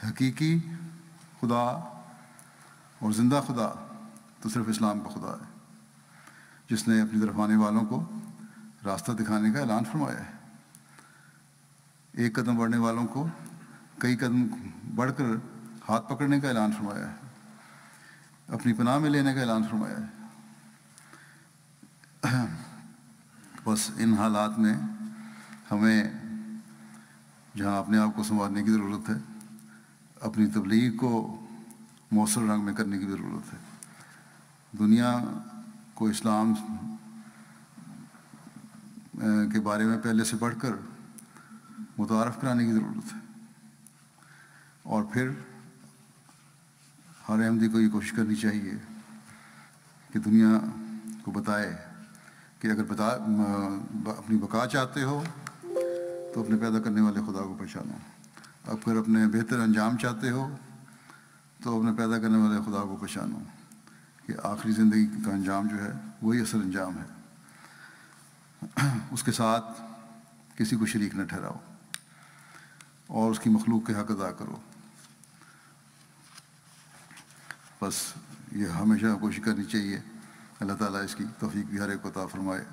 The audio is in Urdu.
حقیقی خدا اور زندہ خدا تو صرف اسلام کا خدا ہے، جس نے اپنی طرف آنے والوں کو راستہ دکھانے کا اعلان فرمایا ہے، ایک قدم بڑھنے والوں کو کئی قدم بڑھ کر ہاتھ پکڑنے کا اعلان فرمایا ہے، اپنی پناہ میں لینے کا اعلان فرمایا ہے۔ بس ان حالات میں ہمیں جہاں اپنے آپ کو سنوارنے کی ضرورت ہے، اپنی تبلیغ کو مؤثر رنگ میں کرنے کی ضرورت ہے، دنیا کو اسلام کے بارے میں پہلے سے بڑھ کر متعارف کرانے کی ضرورت ہے، اور پھر ہر احمدی کو یہ کوشش کرنی چاہیے کہ دنیا کو بتائے کہ اگر اپنی بقا چاہتے ہو تو اپنے پیدا کرنے والے خدا کو پہچانو، اگر اپنے بہتر انجام چاہتے ہو تو اپنے پیدا کرنے والے خدا کو پہچانو، کہ آخری زندگی کا انجام جو ہے وہی اصل انجام ہے، اس کے ساتھ کسی کو شریک نہ ٹھہراؤ اور اس کی مخلوق کے حق ادا کرو۔ بس یہ ہمیشہ کوشش کرنی چاہیے، اللہ تعالیٰ اس کی توفیق بھی ہر ایک کو عطا فرمائے۔